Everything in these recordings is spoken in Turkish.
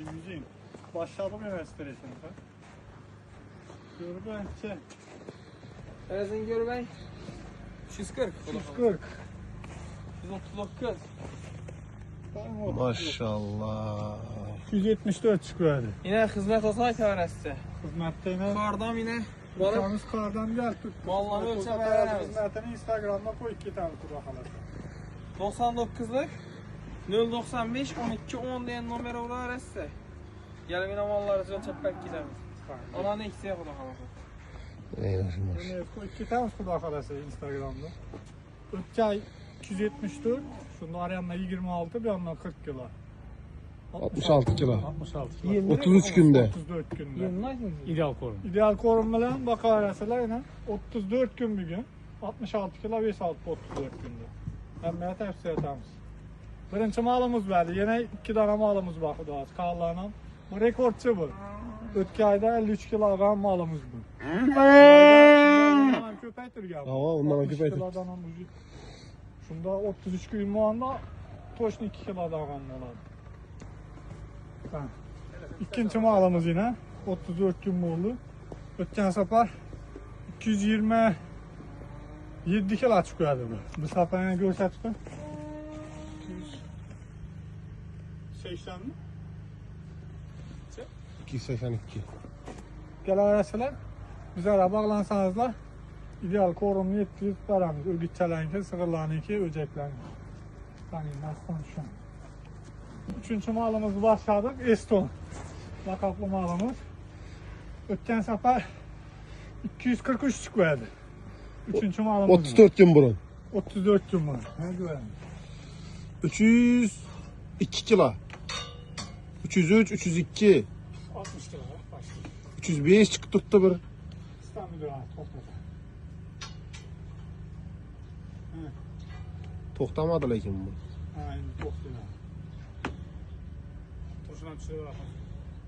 limuzin. Başladım üniversitesinde. Görbey çek. Erazin Görbey. 140. 140. 139. Maşallah. 274 çıkıyordu. Yine hizmet olsa kararası. Hizmette yine. Kardan yine. Yalnız kardan gel tut. Vallahi ölçem Fotoğraf ayarlarız. Hizmetini Instagram'da koy 2 tane tur bakalım. 99'lık 095 12 10 diyen numara uğrarsa. Gelin yine mallarınızı ölçep belki gideriz. Ona ne eksiğe koyalım. Eyvallah. Evet, koy 2 tane tur bakalım Instagram'da. Ötçay 274. Şunu arayanla 26 bir yandan 40 kilo. 66 kilo. 66 kilo. 33 günde. 34 günde. Yeniler mi? İdeal korum. İdeal korum bilen bakarasılar yine 34 gün bir gün. 66 kilo 5 6 34 günde. Hem tepsi etamiz. Birinci malımız verdi. Yine 2 tane malımız bakıdı az. Kalanın. Bu rekortçu bu. Ötki ayda 53 kilogram malımız bu. Ondan köpektir ya. Hava ondan köpektir. Şunda 33 gün muanda toşun 2 kilogram oladı. İkinci malımız yine 34 gün oldu. Ötken sefer 227 kilo çıkıyordu bu. Bu sefer yine gösterdi. 280 mi? 282. Gel arasılar. Bize de bağlansanızlar. İdeal korum 700 paramız. Ögütçelenki, sığırlarınki, öceklerinki. Yani nasıl şu an. Üçüncü malımız başladık. Eston. Lakaplı malımız. Ötken sefer 243 çıkıyordu. Üçüncü malımız. 34 gün burun. 34 gün var. Ne güvenli. 302 kilo. 303, 302, 60 lira başlıyor. 305 çıktı tuttu bir. İstanbul lira topladı. Toktamadı lakin bu. Aynen 90 lira. Toşuna bir şey var.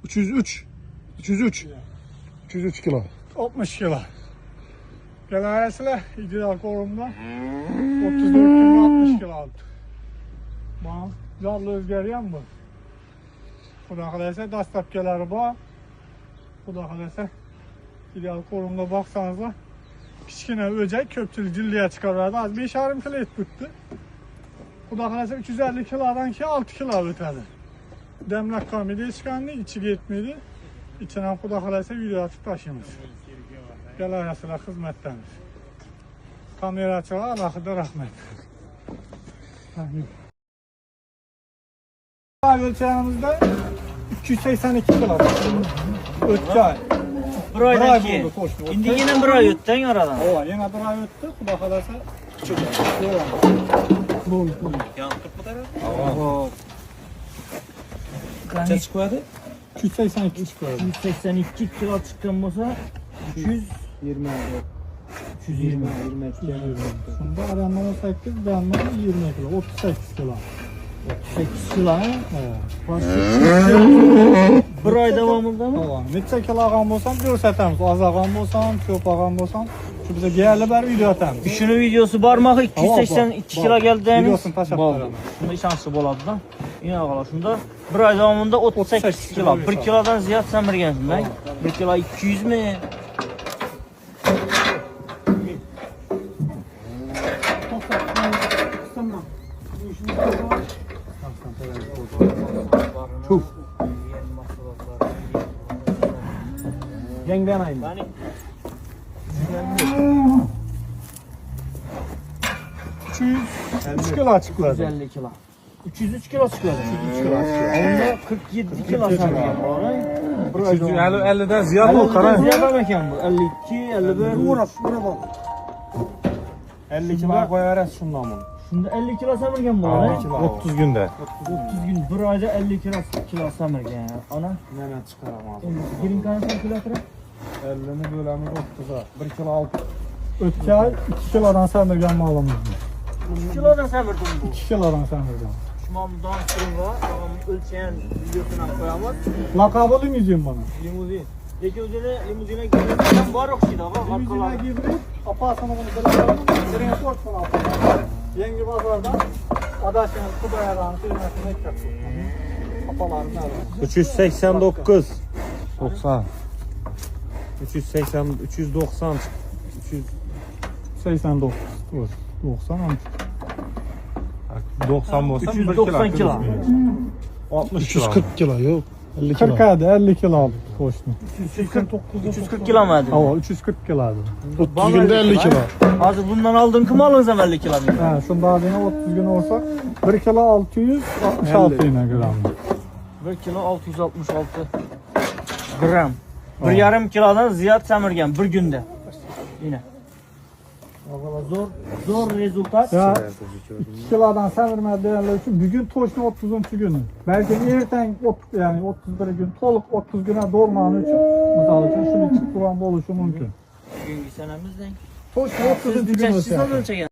303. 303. 303 kilo. 60 kilo. Gel arasıyla ideal korumda 34 gün 60 kilo aldı. Bana canlı özgeriyor mu? Bu da kalırsa dastapkeleri bu. Bu da kalırsa ideal korumda baksanızda kiçkine öcek köpçülü cilliye çıkarırdı. Az 5,5 kilo et bitti. Bu da kalırsa 350 kilodan ki 6 kilo ötedi. Demlak komediye çıkandı, içi gitmedi. İçine bu da kalırsa video atıp taşıymış. Gel arasıyla hizmetteniz. Kamera açığa Allah'a rahmet. Ölçeğimizde 282 kilo. Ötki ay. Bir aydan Şimdi yine bir ay ötten oradan. Ova yine bir ay öttü. Kuda kalırsa çok. Bu. Yantık mı taraf? Kaç koydu? 282 çıkıyor. 182 kilo çıkan olsa 220. 220. Şunda arayanlar 8, beyanlar 20 kilo. 38 kilo. 8 kilo ha? Evet. Bir ay devamında mı? Tamam. Neçə kilogram olsam görsətəmiz. Az ağam olsam, çok ağam olsam. Şu bize geyerli bir video atamiz. Şunun videosu barmağı 282 kilo geldi demiş. Videosunu taşıp koyalım. Şunda şanslı boladı da. Yine ağala şunda. Bir ay devamında 38 kilo. 1 kilodan ziyad sen bir gençsin ben. 1 kilo 200 mi? Çok. Yengden aynı. 3 kilo açıkladı. 150 kilo. 303 kilo çıkıyor. 303 kilo. Onda 47 kilo sanırım. 50'den ziyad ol karan. Ziyada mekan bu. 52, 51. Uğra bak. 50 kilo koyarız şundan bunu. Şunda 50 kilo samirgen bu ana. 30 günde. 30 gün bir ayda 50 kilo samirgen. Ana. Hemen çıkaramaz. Girin kanka kilo tıra. 50'ni bölemiz 30'a. 1 kilo 6. Ötki ay 2 kilodan samirgen malımız. 2 kilodan samirdim bu. 2 kilodan samirgen. Şumamdan sırınga. Ölçeyen videosuna koyamaz. Lakabı limuzin bana. Limuzin. Peki üzerine limuzine girdiğinde var yok şeyde var. Limuzine girdik. Apasını bunu bırakalım. Sırına korksun apasını. Yengi bazardan adaşınız Kubayar'dan firmasına ekmek. kafalarını alın. 389 90 380 390 300 89. Dur. 90 mı? 90 olsa 390 kilo. 60 kilo. 340 kilo yok. 50 kilo. 40 hadi 50 kilo aldık koştu. 340 kilo mu hadi? Hava 340 kilo aldı. 30 günde 50 kilo. Hazır bundan aldın kim alırsan 50 kilo. He, şunda yine 30 gün olsa 1 kilo 666 yine gram. 1 kilo 666 gram. 1,5 kilodan ziyad semirgen bir günde. Yine. Zor rezultat. Ya 2 kilodan semirme değerli için bugün toşnu 30. günü. Belki erten yani 31 gün toluk 30 güne dolmanı için misal için şunu için kuran oluşu mümkün. Bugünkü senemizden. Toşnu 30. Siz günü neçə olsa. ölçəgən?